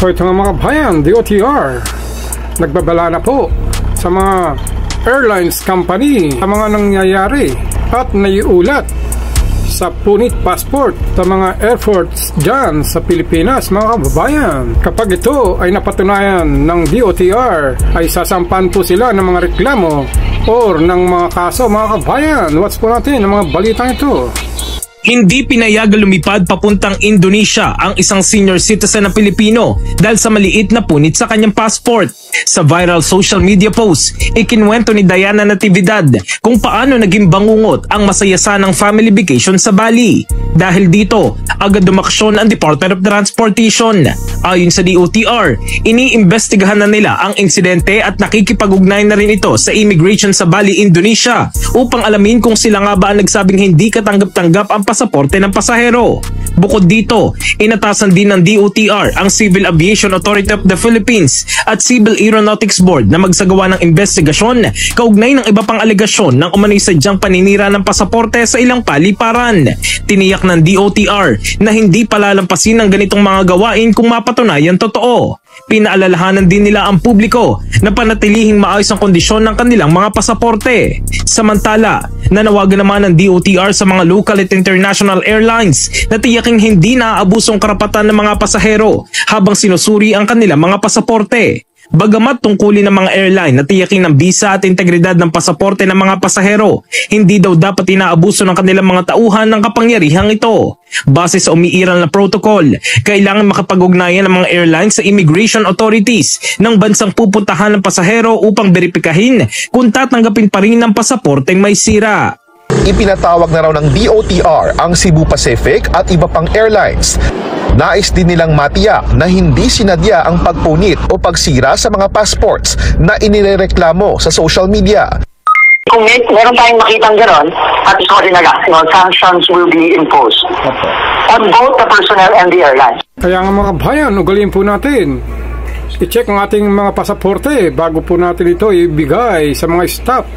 So ito nga mga bayan, DOTR nagbabala na po sa mga airlines company sa mga nangyayari at naiulat sa punit passport sa mga airports dyan sa Pilipinas mga kababayan. Kapag ito ay napatunayan ng DOTR ay sasampan po sila ng mga reklamo or ng mga kaso mga kababayan. Watch po natin ang mga balitang ito. Hindi pinayagan lumipad papuntang Indonesia ang isang senior citizen na Pilipino dahil sa maliit na punit sa kanyang passport. Sa viral social media post, ikinwento ni Diana Natividad kung paano naging bangungot ang masayasanang family vacation sa Bali. Dahil dito, agad dumaksyon ang Department of Transportation. Ayon sa DOTR, iniimbestigahan na nila ang insidente at nakikipag-ugnay na rin ito sa immigration sa Bali, Indonesia upang alamin kung sila nga ba ang nagsabing hindi katanggap-tanggap ang pasaporte ng pasahero. Bukod dito, inatasan din ng DOTR ang Civil Aviation Authority of the Philippines at Civil Aeronautics Board na magsagawa ng investigasyon kaugnay ng iba pang alegasyon ng umano'y sadyang paninira ng pasaporte sa ilang paliparan. Tiniyak ng DOTR na hindi palalampasin ang ganitong mga gawain kung mapatunayan totoo. Pinaalalahanan din nila ang publiko na panatilihing maayos ang kondisyon ng kanilang mga pasaporte. Samantala, nanawagan naman ng DOTR sa mga local at international airlines na tiyaking hindi naaabusong karapatan ng mga pasahero habang sinusuri ang kanilang mga pasaporte. Bagamat tungkulin ng mga airline na tiyaking ng bisa at integridad ng pasaporte ng mga pasahero, hindi daw dapat inaabuso ng kanilang mga tauhan ng kapangyarihang ito. Base sa umiiral na protocol, kailangan makapag-ugnayan ng mga airlines sa immigration authorities ng bansang pupuntahan ng pasahero upang beripikahin kung tatanggapin pa rin ng pasaporteng may sira. Ipinatawag na raw ng DOTR ang Cebu Pacific at iba pang airlines. Nais din nilang matiyak na hindi sinadya ang pagpunit o pagsira sa mga passports na inireklamo sa social media. Kung meron tayong makitang gano'n, at sanctions will be imposed on both the personnel and the airlines. Kaya nga mga bayan, ugaliin po natin. I-check ang ating mga pasaporte bago po natin ito ibigay sa mga staff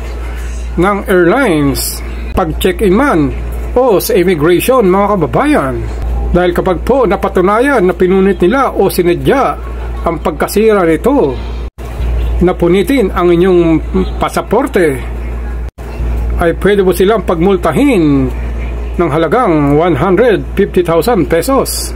ng airlines pag check-in man o sa immigration mga kababayan. Dahil kapag po napatunayan na pinunit nila o sinadya ang pagkasira nito, napunitin ang inyong pasaporte, ay pwede po silang pagmultahin ng halagang 150,000 pesos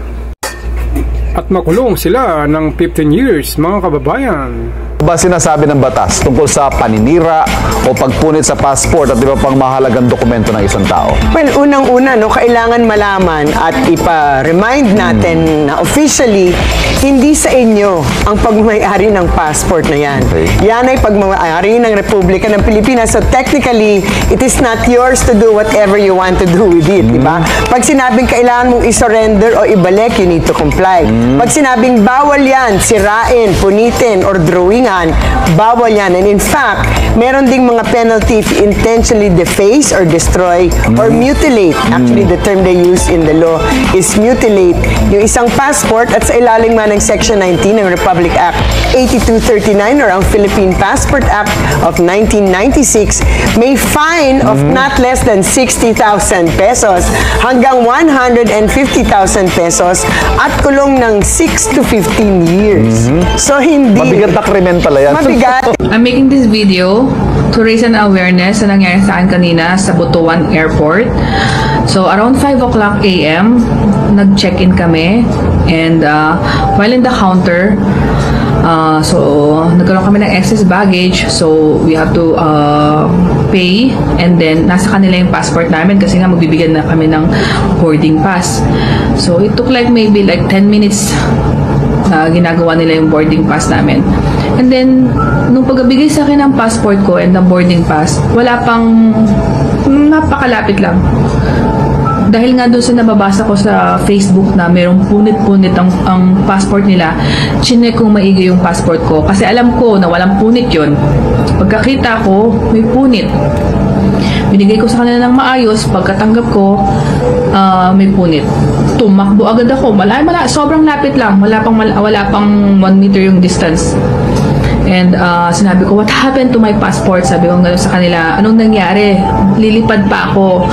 at makulong sila ng 15 years mga kababayan. Ba sinasabi ng batas tungkol sa paninira o pagpunit sa passport at iba pang mahalagang dokumento ng isang tao? Well, unang-una, kailangan malaman at ipa-remind natin na officially, hindi sa inyo ang pagmamayari ng passport na yan. Okay. Yan ay pagmamayari ng Republika ng Pilipinas. So technically, it is not yours to do whatever you want to do with it. Diba? Pag sinabing kailangan mong isurrender o ibalik, you need to comply. Pag sinabing bawal yan, sirain, punitin, or drawing, bawal yan. And in fact, meron ding mga penalty if you intentionally deface or destroy or mutilate. Actually, the term they use in the law is mutilate yung isang passport at sa ilalim man ng Section 19 ng Republic Act 8239 or ang Philippine Passport Act of 1996 may fine of not less than 60,000 pesos hanggang 150,000 pesos at kulong ng 6 to 15 years. So, hindi... Mabigat na krimen pala yan. Mabigat. I'm making this video to raise an awareness na nangyari sa akin kanina sa Butuan Airport. So, around 5 o'clock a.m., nag-check-in kami. And while in the counter, so, nagkaroon kami ng excess baggage. So, we have to pay. And then, nasa kanila yung passport namin kasi nga magbibigyan na kami ng boarding pass. So, it took like maybe like 10 minutes ginagawa nila yung boarding pass namin. And then, nung pagbigay sa akin ng passport ko and ng boarding pass, wala pang, napakalapit lang. Dahil nga doon sa nababasa ko sa Facebook na mayroong punit-punit ang passport nila, chinek kong maigi yung passport ko. Kasi alam ko na walang punit yon. Pagkakita ko, may punit. Binigay ko sa kanila ng maayos, pagkatanggap ko, may punit. Tumakbo agad ako. Sobrang lapit lang. Wala pang 1 meter yung distance. And sinabi ko, what happened to my passport? Sabi ko gano'n sa kanila, anong nangyari? Lilipad pa ako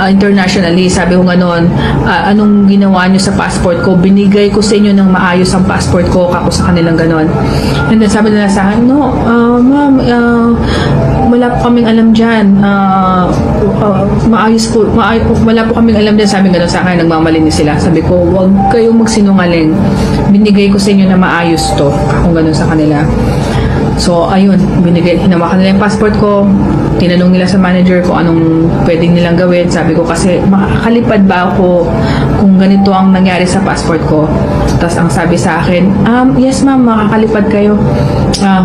internationally. Sabi ko gano'n, anong ginawa nyo sa passport ko? Binigay ko sa inyo ng maayos ang passport ko, kako sa kanilang gano'n. And then sabi nila sa akin, no, ma'am, wala po kaming alam dyan. Maayos po, wala po kaming alam dyan. Sabi gano'n sa akin, nagmamalinis sila. Sabi ko, huwag kayong magsinungaling. Binigay ko sa inyo na maayos to, kung gano'n sa kanila. So, ayun, hinawakan nila yung passport ko. Tinanong nila sa manager kung anong pwedeng nilang gawin. Sabi ko kasi, makakalipad ba ako kung ganito ang nangyari sa passport ko? Tapos ang sabi sa akin, yes ma'am, makakalipad kayo.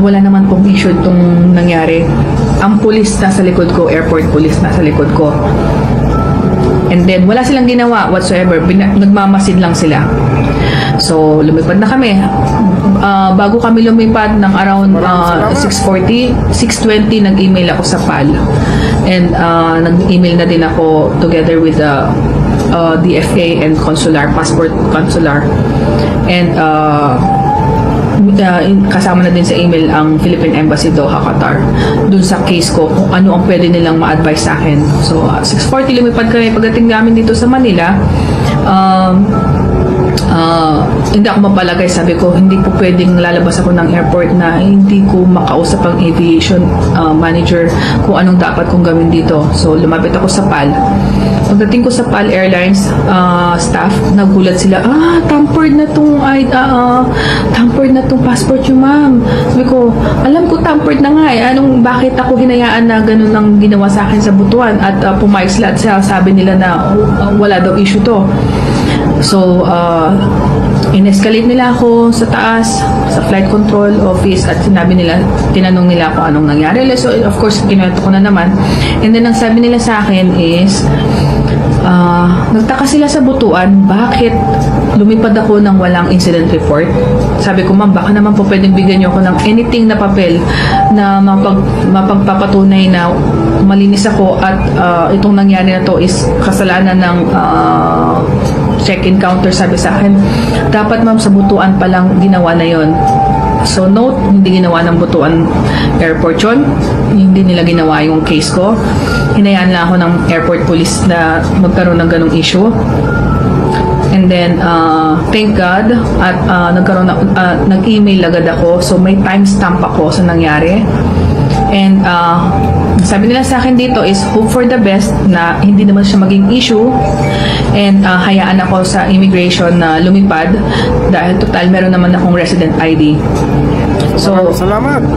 Wala naman pong issue itong nangyari. Ang pulis na sa likod ko, airport police na sa likod ko. And then, wala silang ginawa whatsoever. Nagmamasid lang sila. So, lumipad na kami. Bago kami lumipad ng around 6:40, 6:20, nag-email ako sa PAL. And nag-email na din ako together with the DFA and consular, passport consular. And kasama na din sa email ang Philippine Embassy Doha, Qatar, dun sa case ko kung ano ang pwede nilang ma-advise sa akin. So 6:40 lumipad kami. Pagdating namin dito sa Manila, hindi ako mapalagay. Sabi ko, hindi po pwedeng lalabas ako ng airport na hindi ko makausap ang aviation manager kung anong dapat kong gawin dito. So lumapit ako sa PAL. Pagdating ko sa PAL Airlines staff, nagulat sila, tampered na tong passport nyo, ma'am. Sabi ko, alam ko tampered na nga eh. Bakit ako hinayaan na ganun ang ginawa sa akin sa Butuan? At pumayag sila at sabi nila na wala daw issue to. So, in-escalate nila ako sa taas, sa flight control office, at tinanong nila kung anong nangyari. So, of course, kinuwento ko na naman. And then, ang sabi nila sa akin is, nagtaka sila sa Butuan, bakit lumipad ako ng walang incident report? Sabi ko, ma'am, baka naman po pwedeng bigyan niyo ako ng anything na papel na mapagpapatunay na malinis ako at itong nangyari na to is kasalanan ng check-in counter. Sabi sa akin, dapat ma'am sa Butuan pa lang ginawa na yon. So note, hindi ginawa ng Butuan Airport yun. Hindi nila ginawa yung case ko. Hinayaan lang ako ng airport police na magkaroon ng ganong issue. And then, thank God, at nag-email agad ako. So may timestamp ako sa nangyari. And sabi nila sa akin dito is hope for the best na hindi naman siya maging issue, and hayaan ako sa immigration na lumipad dahil total meron naman akong resident ID. So, salamat.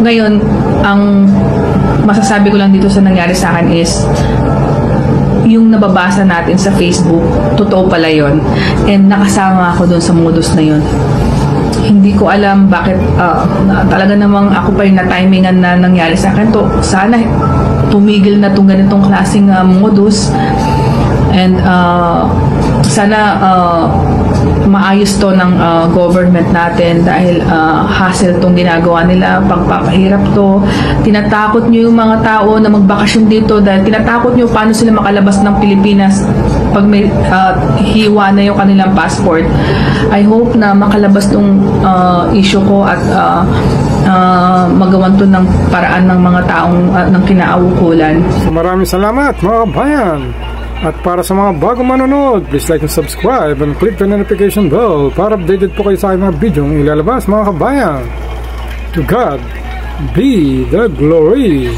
Ngayon, ang masasabi ko lang dito sa nangyari sa akin is yung nababasa natin sa Facebook, totoo pala yun. And nakasama ako dun sa modus na yun. Hindi ko alam bakit talaga namang ako pa yung na-timingan na nangyari sa akin to. Sana tumigil na itong ganitong klaseng modus, and sana maayos to ng government natin dahil hassle tong ginagawa nila, pagpapahirap to. Tinatakot nyo yung mga tao na magbakasyon dito dahil tinatakot nyo paano sila makalabas ng Pilipinas pag may hiwa na yung kanilang passport. I hope na makalabas tong issue ko at magawan to ng paraan ng mga taong ng kinaawukulan. So, maraming salamat mga kabayan. At para sa mga bagong manonood, please like and subscribe and click the notification bell para updated po kayo sa aking mga video ilalabas mga kabayan. To God be the glory.